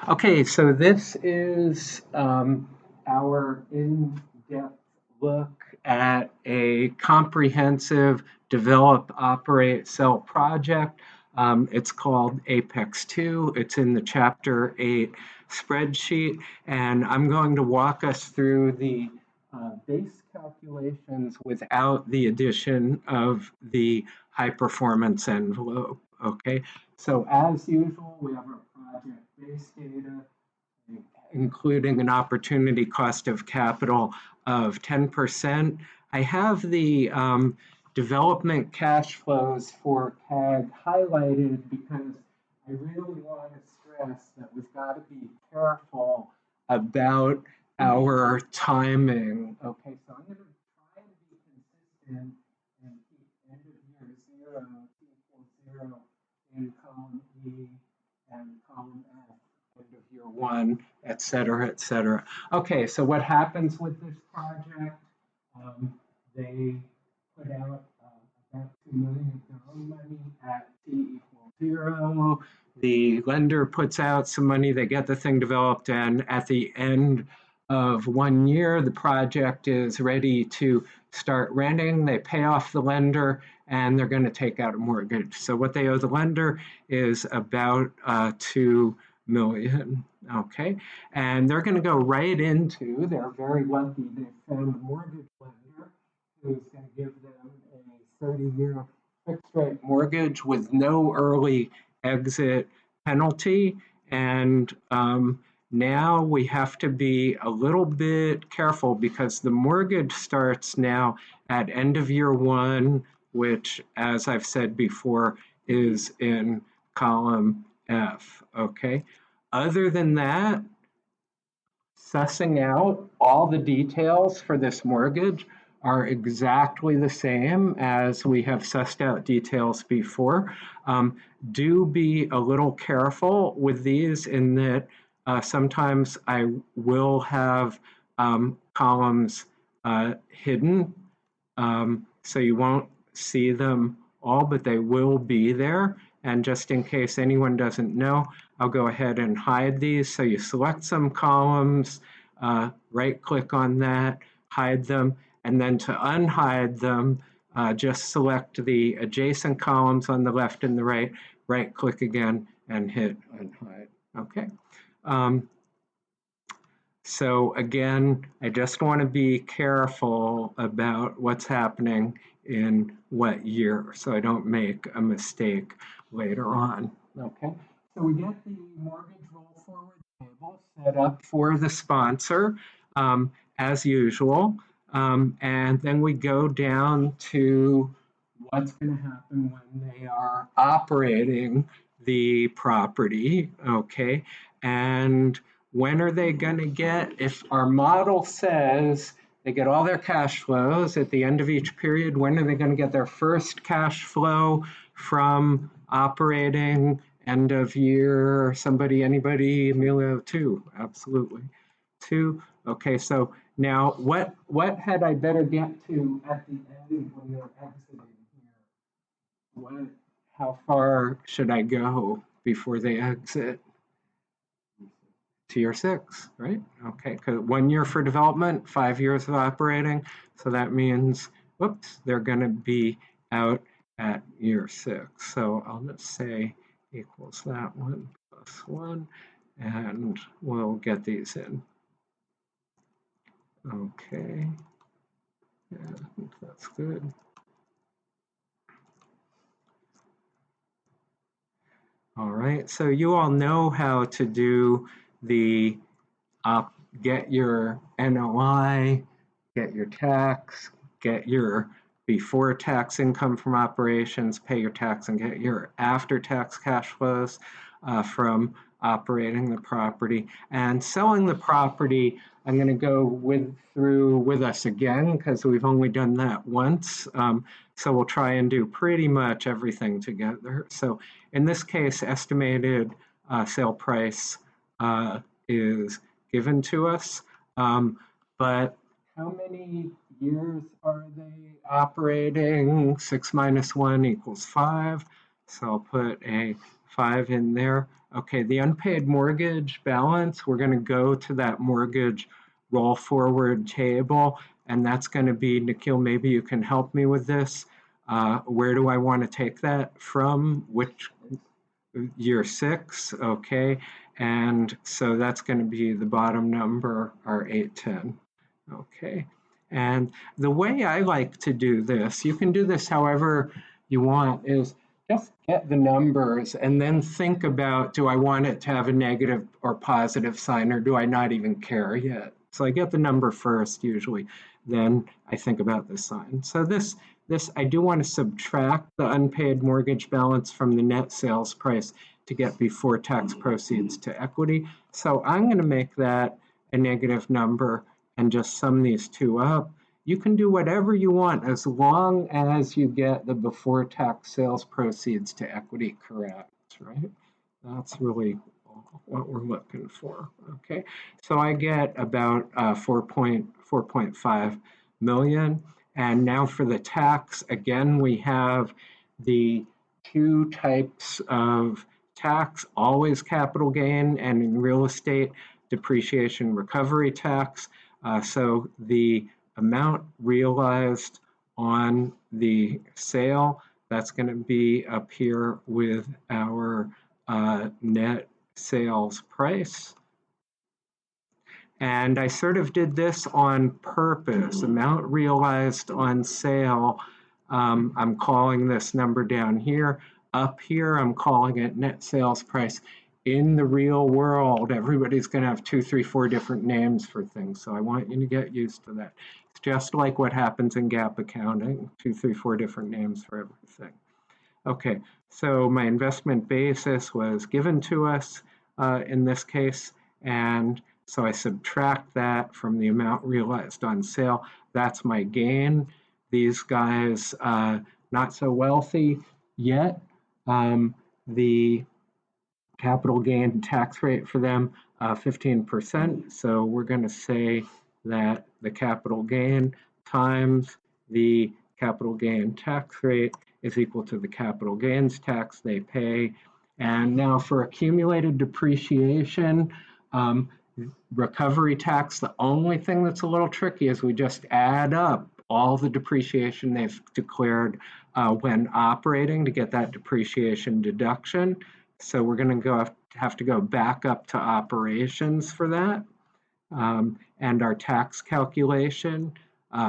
Okay, so this is our in-depth look at a comprehensive develop, operate, sell project. It's called Apex 2. It's in the Chapter 8 spreadsheet, and I'm going to walk us through the base calculations without the addition of the high performance envelope. Okay, so as usual, we have our project base data, including an opportunity cost of capital of 10%. I have the development cash flows for CAG highlighted because I really want to stress that we've got to be careful about our timing. Okay, so I'm going to try to be consistent and keep end of year 0 equals 0 in column E and column F, end of year 1, et cetera, et cetera. Okay, so what happens with this project? They put out about $2 million of their own money at T equals 0. The lender puts out some money, they get the thing developed, and at the end of 1 year, the project is ready to start renting. They pay off the lender, and they're going to take out a mortgage. So what they owe the lender is about $2 million. Okay, and they're going to go right into, they're very lucky, they found a mortgage lender who's going to give them a 30-year fixed rate mortgage with no early exit penalty. And now we have to be a little bit careful because the mortgage starts now at end of year 1, which, as I've said before, is in column F. Okay. Other than that, sussing out all the details for this mortgage are exactly the same as we have sussed out details before. Do be a little careful with these in that sometimes I will have columns hidden, so you won't see them all, but they will be there. And just in case anyone doesn't know, I'll go ahead and hide these. So you select some columns, right-click on that, hide them, and then to unhide them, just select the adjacent columns on the left and the right, right-click again, and hit unhide. Okay. So again, I just want to be careful about what's happening in what year so I don't make a mistake later on. Okay, so we get the mortgage roll forward table set up for the sponsor as usual. And then we go down to what's going to happen when they are operating the property. Okay, and when are they going to get, if our model says they get all their cash flows at the end of each period, when are they going to get their first cash flow from operating end of year? Somebody, anybody? Emilio? 2, absolutely. 2. Okay, so now what had I better get to at the end when they're exiting here? How far should I go before they exit? To year 6, right? Okay, because 1 year for development, 5 years of operating. So that means, whoops, they're going to be out at year 6. So I'll just say equals that one plus 1, and we'll get these in. Okay, yeah, I think that's good. All right, so you all know how to do the get your NOI, get your tax, get your before tax income from operations, pay your tax, and get your after tax cash flows from operating the property. And selling the property, I'm going to go through with us again because we've only done that once. So we'll try and do pretty much everything together. So in this case, estimated sale price is given to us, but how many years are they operating? 6 minus 1 equals 5, so I'll put a 5 in there. Okay, the unpaid mortgage balance, we're going to go to that mortgage roll forward table, and that's going to be, Nikhil, maybe you can help me with this. Where do I want to take that from? Which year 6? Okay, and so that's going to be the bottom number, our 810. Okay, and the way I like to do this, you can do this however you want, is just get the numbers and then think about, do I want it to have a negative or positive sign, or do I not even care yet? So I get the number first usually, then I think about the sign. So this I do want to subtract the unpaid mortgage balance from the net sales price to get before tax proceeds to equity. So I'm going to make that a negative number and just sum these two up. You can do whatever you want as long as you get the before tax sales proceeds to equity correct, right? That's really what we're looking for, okay? So I get about 4.5 million. And now for the tax, again, we have the two types of tax, always capital gain, and in real estate, depreciation recovery tax. So the amount realized on the sale, that's going to be up here with our net sales price. And I sort of did this on purpose. Amount realized on sale, I'm calling this number down here. Up here, I'm calling it net sales price. In the real world, everybody's going to have 2, 3, 4 different names for things. So I want you to get used to that. It's just like what happens in GAAP accounting, 2, 3, 4 different names for everything. Okay, so my investment basis was given to us in this case, and so I subtract that from the amount realized on sale. That's my gain. These guys, not so wealthy yet. The capital gain tax rate for them, 15%. So we're going to say that the capital gain times the capital gain tax rate is equal to the capital gains tax they pay. And now for accumulated depreciation, recovery tax, the only thing that's a little tricky is we just add up all the depreciation they've declared when operating to get that depreciation deduction. So we're going to have to go back up to operations for that. And our tax calculation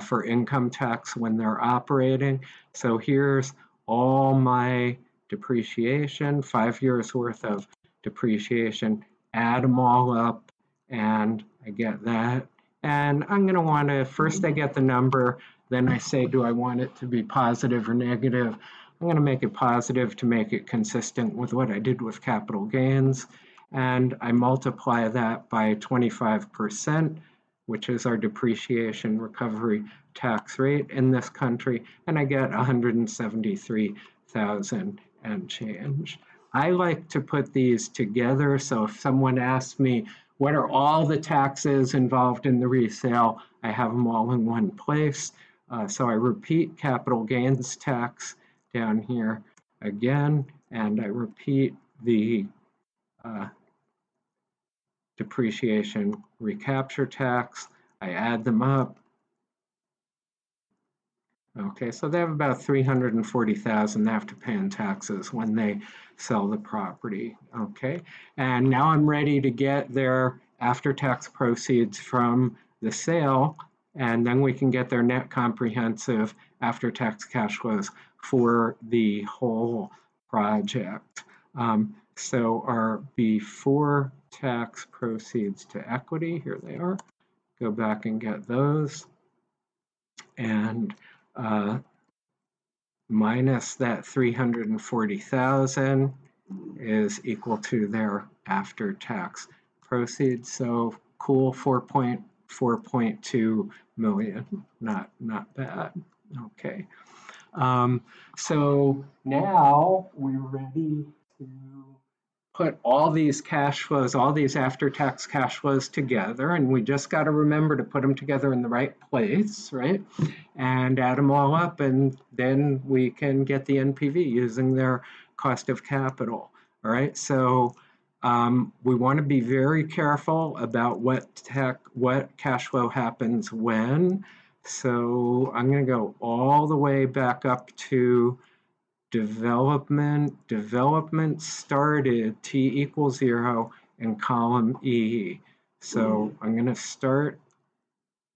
for income tax when they're operating. So here's all my depreciation, 5 years worth of depreciation, add them all up, and I get that. And I'm going to want to, first I get the number, then I say, do I want it to be positive or negative? I'm going to make it positive to make it consistent with what I did with capital gains. And I multiply that by 25%, which is our depreciation recovery tax rate in this country, and I get 173,000 and change. I like to put these together, so if someone asks me, what are all the taxes involved in the resale, I have them all in one place. So I repeat capital gains tax down here again, and I repeat the depreciation recapture tax. I add them up. Okay, so they have about 340,000 they have to pay in taxes when they sell the property. Okay, and now I'm ready to get their after-tax proceeds from the sale, and then we can get their net comprehensive after-tax cash flows for the whole project. So our before tax proceeds to equity, here they are. Go back and get those. And minus that 340,000 is equal to their after-tax proceeds. So cool, 4.2 million. Not bad. Okay. So now we're ready to put all these cash flows, all these after-tax cash flows together, and we just got to remember to put them together in the right place, right? And add them all up, and then we can get the NPV using their cost of capital, all right? So We want to be very careful about what cash flow happens when. So I'm going to go all the way back up to development. Development started T equals 0 in column E. So I'm going to start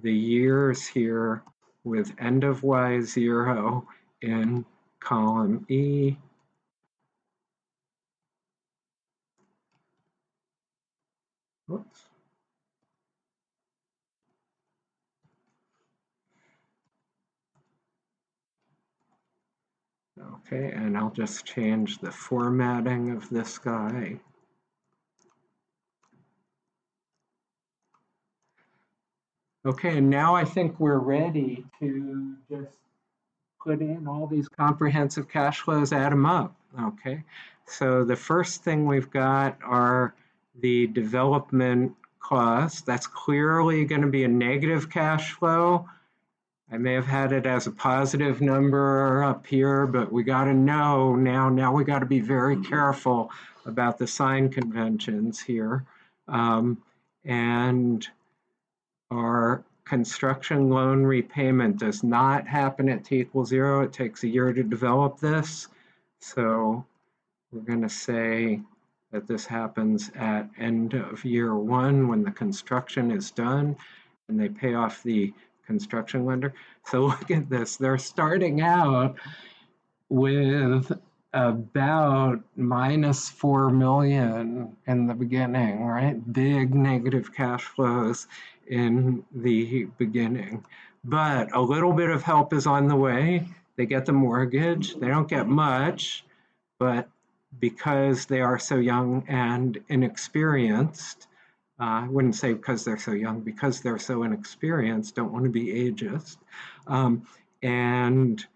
the years here with end of Y0 in column E. Oops. Okay, and I'll just change the formatting of this guy. Okay, and now I think we're ready to just put in all these comprehensive cash flows, add them up. Okay, so the first thing we've got are the development costs. That's clearly going to be a negative cash flow. I may have had it as a positive number up here, but we got to know now we got to be very careful about the sign conventions here. And our construction loan repayment does not happen at T equals 0. It takes a year to develop this. So we're going to say that this happens at end of year 1 when the construction is done and they pay off the construction lender. So look at this. They're starting out with about minus 4 million in the beginning, right? Big negative cash flows in the beginning. But a little bit of help is on the way. They get the mortgage. They don't get much, but because they are so young and inexperienced, I wouldn't say because they're so young, because they're so inexperienced, don't want to be ageist. And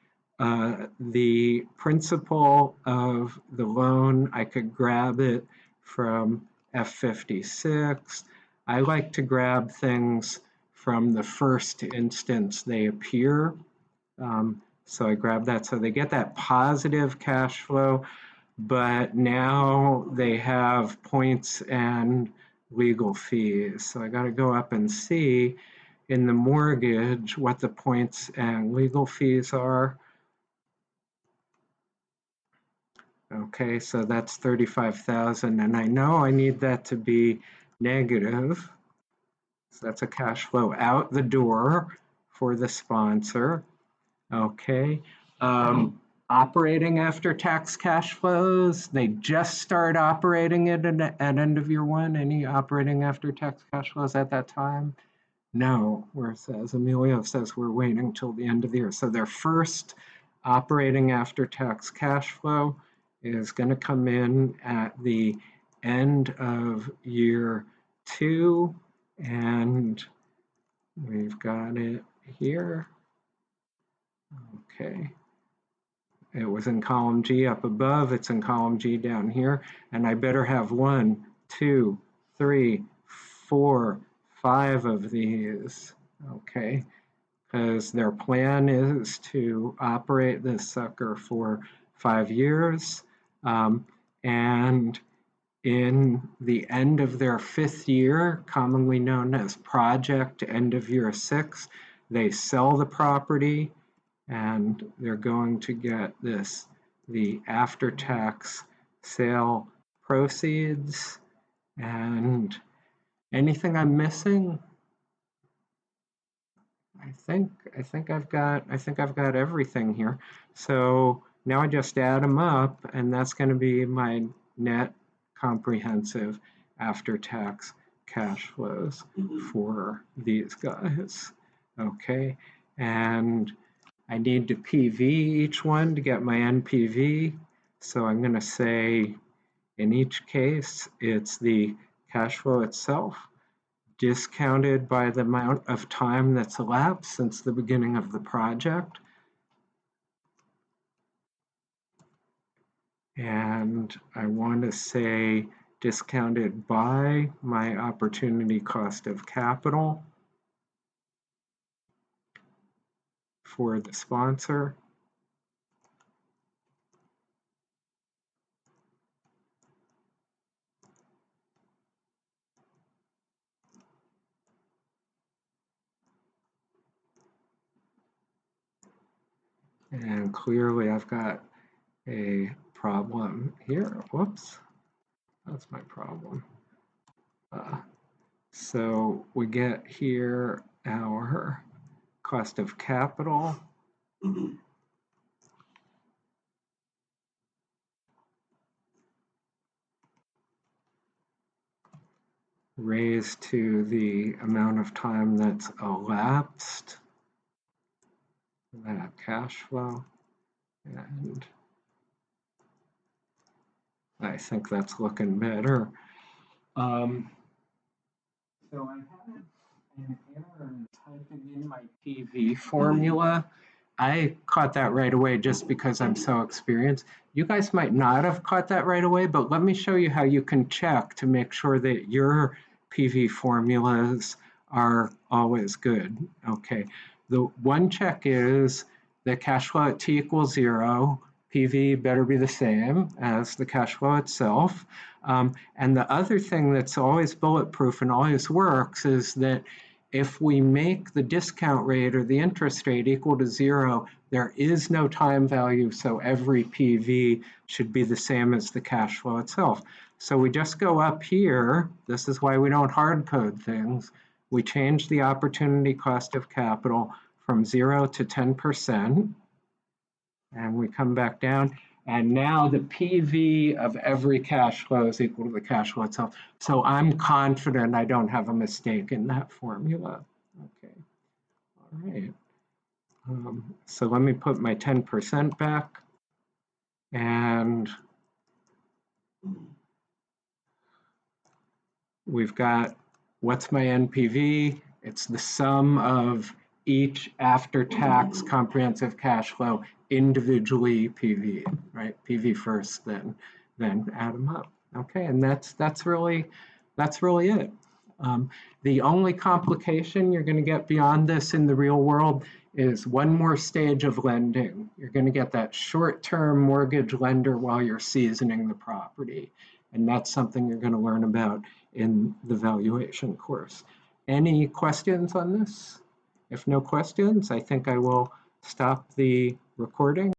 the principal of the loan, I could grab it from F56. I like to grab things from the first instance they appear. So I grab that. So they get that positive cash flow, but now they have points and legal fees. So I got to go up and see in the mortgage what the points and legal fees are. Okay, so that's 35,000, and I know I need that to be negative. So that's a cash flow out the door for the sponsor. Okay. Operating after tax cash flows, they just start operating it at end of year 1. Any operating after tax cash flows at that time? No, where it says, Emilio says we're waiting till the end of the year. So their first operating after tax cash flow is going to come in at the end of year 2, and we've got it here. Okay. It was in column G up above, it's in column G down here, and I better have 1, 2, 3, 4, 5 of these, okay? Because their plan is to operate this sucker for 5 years, and in the end of their 5th year, commonly known as project end of year 6, they sell the property, and they're going to get the after-tax sale proceeds. And anything I'm missing? I think I've got everything here. So now I just add them up, and that's going to be my net comprehensive after-tax cash flows for these guys. Okay, and I need to PV each one to get my NPV. So I'm going to say in each case, it's the cash flow itself discounted by the amount of time that's elapsed since the beginning of the project. And I want to say discounted by my opportunity cost of capital for the sponsor. And clearly I've got a problem here. Whoops, that's my problem. So we get here our cost of capital. Raised to the amount of time that's elapsed, that cash flow, and I think that's looking better. So I had an error in typing in my PV formula. I caught that right away just because I'm so experienced. You guys might not have caught that right away, but let me show you how you can check to make sure that your PV formulas are always good. Okay, the one check is the cash flow at t equals 0. PV better be the same as the cash flow itself. And the other thing that's always bulletproof and always works is that if we make the discount rate or the interest rate equal to 0, there is no time value, so every PV should be the same as the cash flow itself. So we just go up here. This is why we don't hard code things. We change the opportunity cost of capital from 0 to 10%, and we come back down. And now the PV of every cash flow is equal to the cash flow itself. So I'm confident I don't have a mistake in that formula. Okay, all right. So let me put my 10% back. And we've got, what's my NPV? It's the sum of each after-tax comprehensive cash flow individually PV, right? PV first, then add them up. Okay, and that's really it. The only complication you're going to get beyond this in the real world is one more stage of lending. You're going to get that short-term mortgage lender while you're seasoning the property, and that's something you're going to learn about in the valuation course. Any questions on this? If no questions, I think I will stop the recording.